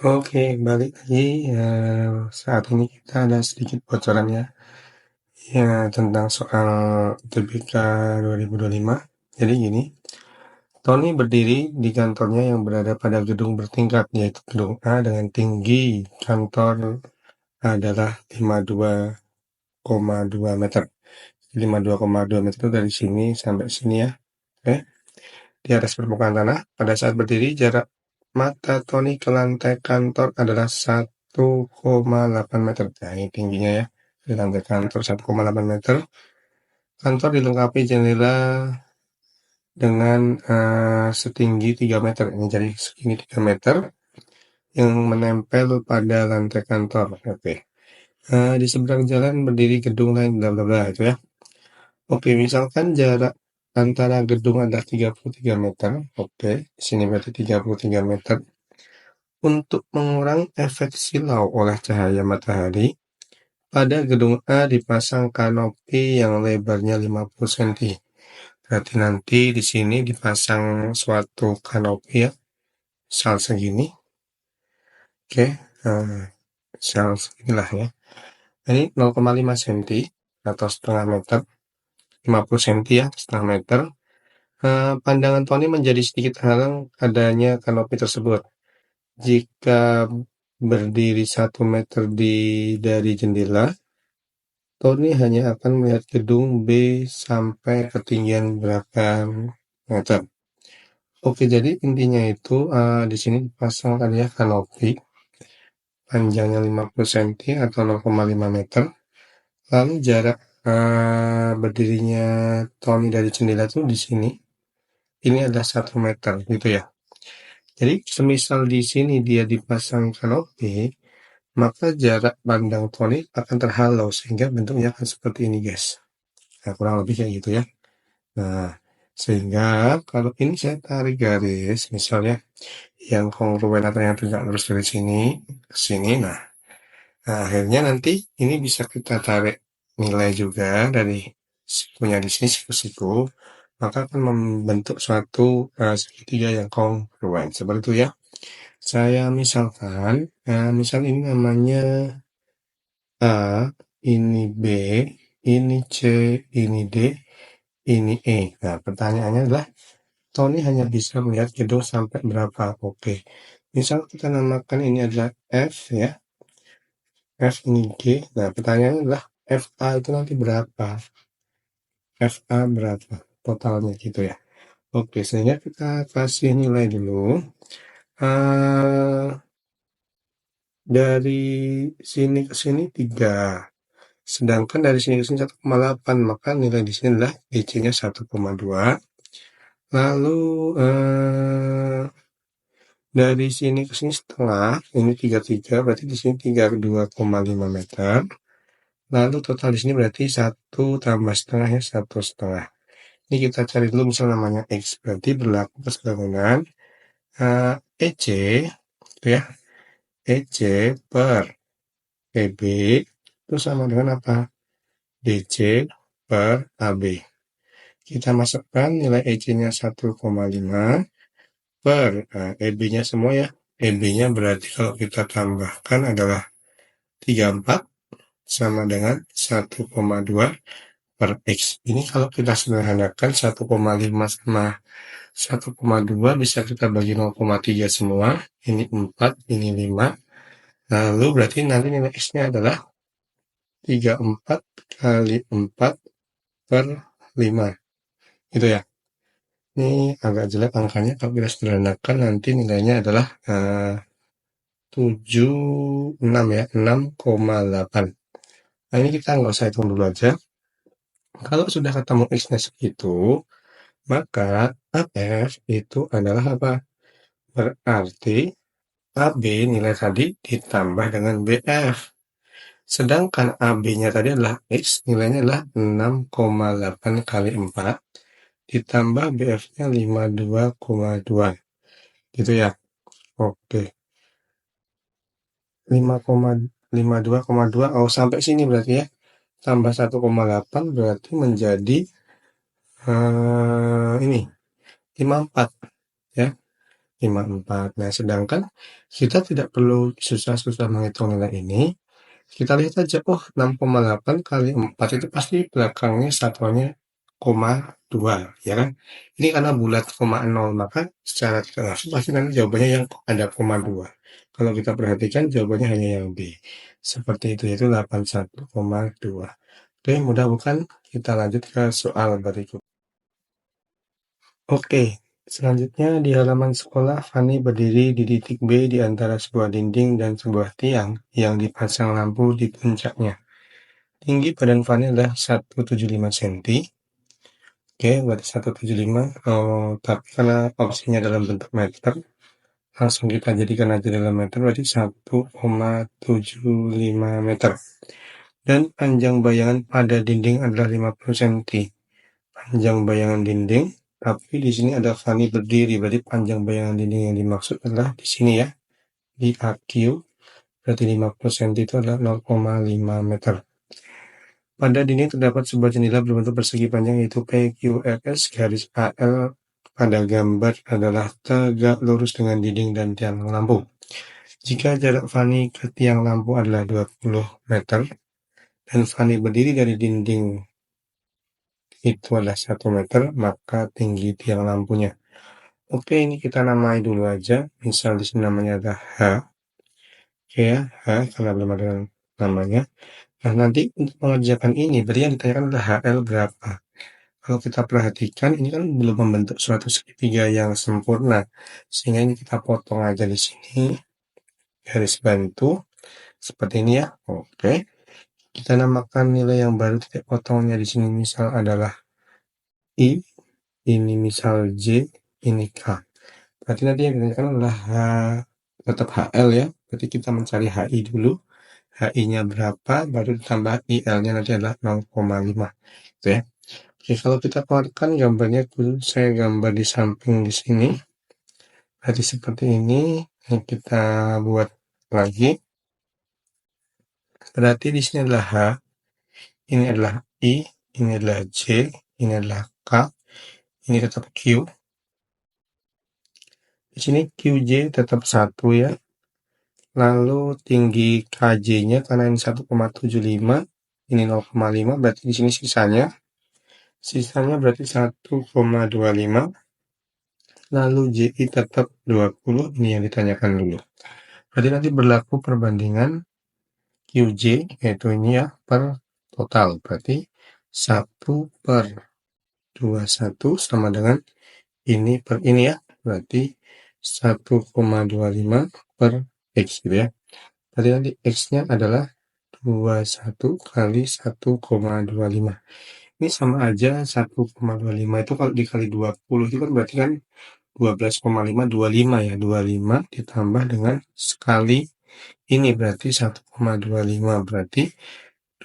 Oke, balik lagi. Saat ini kita ada sedikit bocoran ya tentang soal UTBK 2025. Jadi gini, Tony berdiri di kantornya yang berada pada gedung bertingkat, yaitu gedung A dengan tinggi kantor adalah 52,2 meter. 52,2 meter itu dari sini sampai sini ya. Oke. Di atas permukaan tanah, pada saat berdiri, jarak mata Tony ke lantai kantor adalah 1,8 meter. Nah, ini tingginya ya. Di lantai kantor 1,8 meter. Kantor dilengkapi jendela dengan setinggi 3 meter. Ini jadi segini 3 meter yang menempel pada lantai kantor. Oke. Di seberang jalan berdiri gedung lain, bla bla bla itu ya. Oke, misalkan jarak antara gedung adalah 33 meter. Oke, di sini berarti 33 meter. Untuk mengurangi efek silau oleh cahaya matahari, pada gedung A dipasang kanopi yang lebarnya 50 cm. Berarti nanti di sini dipasang suatu kanopi ya, sal segini. Oke, sal seginilah ya. Ini 0,5 cm atau setengah meter, 50 cm ya, setengah meter. Pandangan Tony menjadi sedikit halang adanya kanopi tersebut. Jika berdiri 1 meter dari jendela, Tony hanya akan melihat gedung B sampai ketinggian berapa meter. Oke, jadi intinya itu di sini dipasang tadi ya kanopi, panjangnya 50 cm atau 0,5 meter. Lalu jarak berdirinya Tony dari jendela itu di sini, ini adalah 1 meter gitu ya. Jadi semisal di sini dia dipasang kanopi, maka jarak pandang Tony akan terhalau sehingga bentuknya akan seperti ini guys. Nah, kurang lebih kayak gitu ya. Nah, sehingga kalau ini saya tarik garis misalnya yang kongruen atau yang tegak lurus dari sini ke sini, nah akhirnya nanti ini bisa kita tarik nilai juga dari sikunya di sini, siku-siku, maka akan membentuk suatu segitiga yang kongruen seperti itu ya. Saya misalkan, misal ini namanya A, ini B, ini C, ini D, ini E. Nah, pertanyaannya adalah, Tony hanya bisa melihat gedung sampai berapa? Oke. Misal kita namakan ini adalah F ya. F ini G. Nah, pertanyaannya adalah FA itu nanti berapa? FA berapa? Totalnya gitu ya. Oke, sehingga kita kasih nilai dulu. Uh, dari sini ke sini 3. Sedangkan dari sini ke sini 1,8, maka nilai di sini adalah DC-nya 1,2. Lalu dari sini ke sini setengah, ini 33, berarti di sini 32,5 meter. Lalu total di sini berarti 1 tambah setengah ya, 1,5. Ini kita cari dulu misal namanya X, berarti berlaku persebangunan EC, itu ya, EC per PB itu sama dengan apa? DC per AB. Kita masukkan nilai EC-nya 1,5 per EB-nya semua ya. EB-nya berarti kalau kita tambahkan adalah 34 sama dengan 1,2 per X. Ini kalau kita sederhanakan 1,5 sama 1,2 bisa kita bagi 0,3 semua. Ini 4, ini 5. Lalu berarti nanti nilai X-nya adalah 34 kali 4 per 5. Gitu ya. Ini agak jelek angkanya, kalau kita sederhanakan nanti nilainya adalah 76 ya, 6,8. Nah ini kita nggak usah hitung dulu aja. Kalau sudah ketemu X-nya segitu, maka AF itu adalah apa? Berarti AB nilai tadi ditambah dengan BF. Sedangkan AB-nya tadi adalah X, nilainya adalah 6,8 kali 4 ditambah BF-nya 52,2. Gitu ya. Oke. 5,52,2. Oh, sampai sini berarti ya. Tambah 1,8 berarti menjadi ini 54 ya. 4. Nah, sedangkan kita tidak perlu susah-susah menghitung nilai ini. Kita lihat aja, oh 6,8 kali 4 itu pasti belakangnya satuannya koma 2, ya kan? Ini karena bulat koma 0, maka secara tidak langsung pasti nanti jawabannya yang ada koma 2. Kalau kita perhatikan jawabannya hanya yang B. Seperti itu, yaitu 81,2. Oke, mudah bukan? Kita lanjut ke soal berikut. Oke, selanjutnya di halaman sekolah, Fani berdiri di titik B di antara sebuah dinding dan sebuah tiang yang dipasang lampu di puncaknya. Tinggi badan Fani adalah 175 cm. Oke, berarti 175. Oh, tapi karena opsinya dalam bentuk meter, langsung kita jadikan aja dalam meter, berarti 1,75 meter. Dan panjang bayangan pada dinding adalah 50 cm. Panjang bayangan dinding, tapi di sini ada Fani berdiri, berarti panjang bayangan dinding yang dimaksud adalah di sini ya, di AQ, berarti 50 cm itu adalah 0,5 meter. Pada dinding terdapat sebuah jendela berbentuk persegi panjang yaitu PQRS garis AL pada gambar adalah tegak lurus dengan dinding dan tiang lampu. Jika jarak Fani ke tiang lampu adalah 20 meter dan Fani berdiri dari dinding itu adalah 1 meter, maka tinggi tiang lampunya. Oke, ini kita namai dulu aja. Misal di sini namanya adalah H. Oke ya, H karena belum ada namanya. Nah, nanti untuk mengerjakan ini, berarti yang ditanyakan adalah HL berapa. Kalau kita perhatikan, ini kan belum membentuk suatu segitiga yang sempurna. Sehingga ini kita potong aja di sini. Garis bantu. Seperti ini ya. Oke. Kita namakan nilai yang baru titik potongnya di sini misal adalah I. Ini misal J. Ini K. Berarti nanti yang ditanyakan adalah tetap HL ya. Berarti kita mencari HI dulu. HI-nya berapa, baru ditambah IL-nya nanti adalah 0,5. Gitu ya. Oke, kalau kita keluarkan gambarnya dulu, saya gambar di samping di sini. Berarti seperti ini. Ini kita buat lagi. Berarti di sini adalah H, ini adalah I, ini adalah J, ini adalah K, ini tetap Q. Di sini QJ tetap 1 ya. Lalu tinggi KJ-nya karena ini 1,75, ini 0,5, berarti di sini sisanya. Sisanya berarti 1,25. Lalu JI tetap 20, ini yang ditanyakan dulu. Berarti nanti berlaku perbandingan QJ, yaitu ini ya, per total. Berarti 1/21 sama dengan ini per ini ya. Berarti 1,25 per X gitu ya. Berarti nanti X-nya adalah 21 kali 1,25. Ini sama aja 1,25 itu kalau dikali 20 itu kan berarti kan 12,525 ya. 25 ditambah dengan sekali ini berarti 1,25 berarti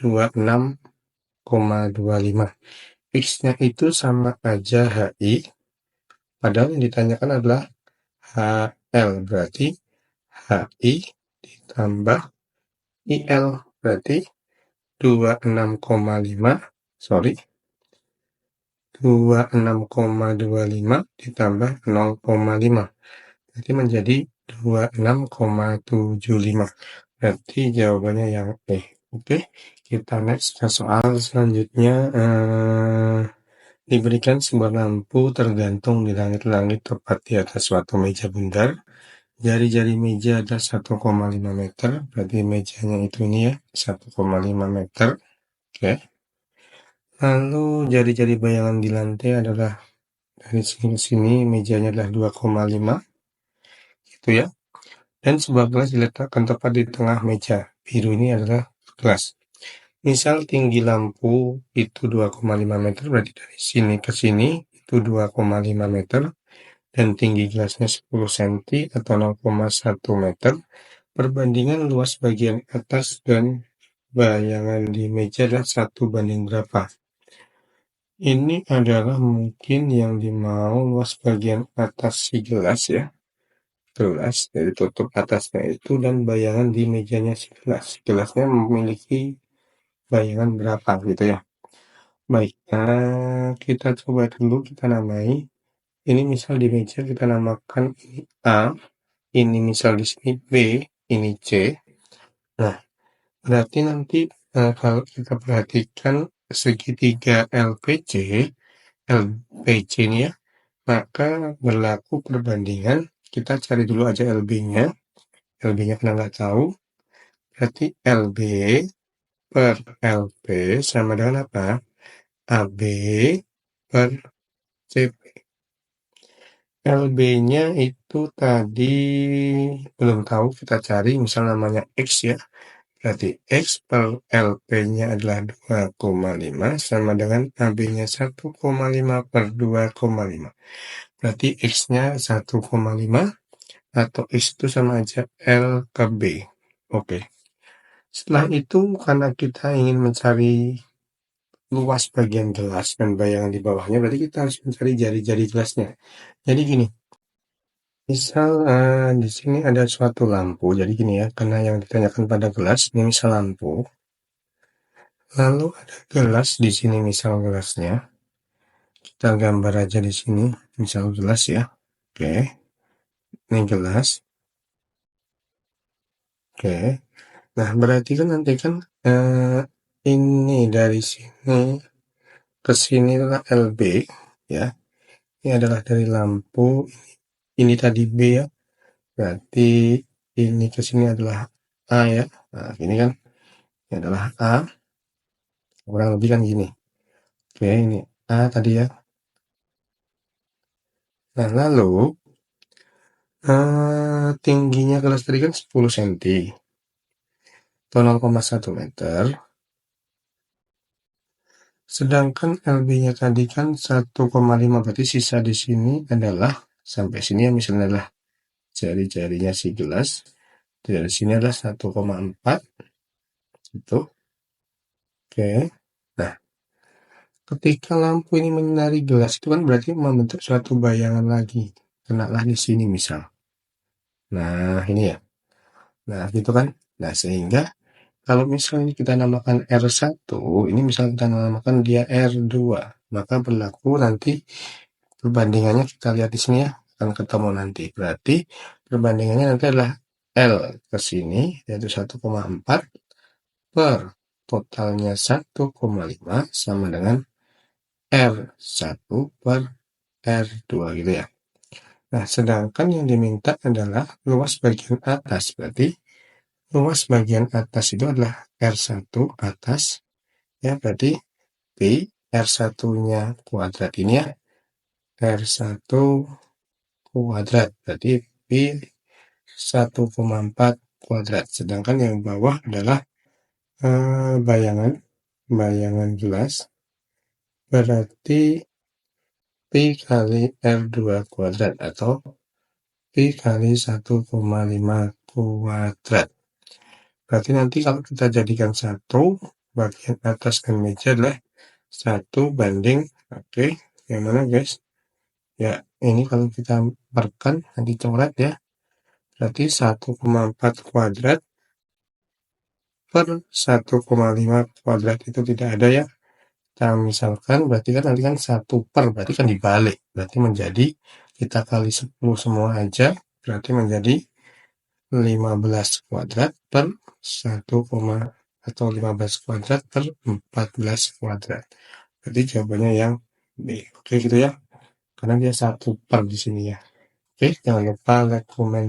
26,25. X-nya itu sama aja HI. Padahal yang ditanyakan adalah HL berarti HI ditambah IL berarti 26,5 sorry 26,25 ditambah 0,5 berarti menjadi 26,75. Berarti jawabannya yang E. Oke, kita next ke soal selanjutnya. Diberikan sebuah lampu tergantung di langit-langit tepat di atas suatu meja bundar. Jari-jari meja ada 1,5 meter, berarti mejanya itu ini ya, 1,5 meter. Oke. Lalu jari-jari bayangan di lantai adalah dari sini ke sini, mejanya adalah 2,5. Gitu ya. Dan sebuah gelas diletakkan tepat di tengah meja. Biru ini adalah gelas. Misal tinggi lampu itu 2,5 meter, berarti dari sini ke sini itu 2,5 meter. Dan tinggi gelasnya 10 cm atau 0,1 meter. Perbandingan luas bagian atas dan bayangan di meja adalah 1 banding berapa? Ini adalah mungkin yang dimau luas bagian atas si gelas ya. Gelas, jadi tutup atasnya itu dan bayangan di mejanya si gelas. Gelasnya memiliki bayangan berapa gitu ya. Baik, kita coba dulu kita namai. ini misal di meja kita namakan ini A, ini misal di sini B, ini C. Nah, berarti nanti kalau kita perhatikan segitiga LPC ini ya, maka berlaku perbandingan. Kita cari dulu aja LB-nya. LB-nya karena nggak tahu, berarti LB per LP sama dengan apa? AB per CP. LB-nya itu tadi belum tahu, kita cari misal namanya X ya. Berarti X per LP-nya adalah 2,5 sama dengan AB-nya 1,5 per 2,5. Berarti X-nya 1,5 atau X itu sama aja L ke B. Oke. Setelah itu karena kita ingin mencari luas bagian gelas dan bayangan di bawahnya, berarti kita harus mencari jari-jari gelasnya. Jadi gini, misal di sini ada suatu lampu. Jadi gini ya, karena yang ditanyakan pada gelas ini misal lampu. Lalu ada gelas di sini misal gelasnya. Kita gambar aja di sini misal gelas ya. Oke. Ini gelas. Oke. Nah, berarti kan nanti kan ini dari sini ke sini adalah LB ya. Ini adalah dari lampu. Ini tadi B ya. Berarti ini ke sini adalah A ya. Nah, ini kan ini adalah A. Kurang lebih kan gini. Oke, ini A tadi ya. Nah, lalu tingginya gelas tadi kan 10 cm atau 0,1 meter. Sedangkan LB-nya tadi kan 1,5, berarti sisa di sini adalah sampai sini ya, misalnya adalah jari-jarinya si gelas. Dari sini adalah 1,4 itu. Oke. Nah, ketika lampu ini menyinari gelas itu kan berarti membentuk suatu bayangan lagi. Kenalah di sini misal. Nah, ini ya. Nah, gitu kan. Nah, sehingga kalau misalnya kita namakan R1, ini misalnya kita namakan dia R2, maka berlaku nanti perbandingannya kita lihat di sini ya, akan ketemu nanti. Berarti perbandingannya nanti adalah L ke sini, yaitu 1,4 per totalnya 1,5 sama dengan R1 per R2 gitu ya. Nah, sedangkan yang diminta adalah luas bagian atas. Berarti luas bagian atas itu adalah R1 atas. Ya, berarti P R1-nya kuadrat ini ya. R1 kuadrat. Berarti P 1,4 kuadrat. Sedangkan yang bawah adalah bayangan gelas. Berarti P kali R2 kuadrat atau P kali 1,5 kuadrat. Berarti nanti kalau kita jadikan 1, bagian atas dan meja adalah 1 banding, oke, yang mana guys? Ya, ini kalau kita perkan, nanti coret ya. Berarti 1,4 kuadrat per 1,5 kuadrat itu tidak ada ya. Kita misalkan, berarti kan nanti kan 1 per, berarti kan dibalik. Berarti menjadi, kita kali 10 semua aja, berarti menjadi 15 kuadrat per 1, atau 15 kuadrat per 14 kuadrat. Berarti jawabannya yang B. Oke gitu ya. Karena dia 1 per di sini ya. Oke, jangan lupa like, komen,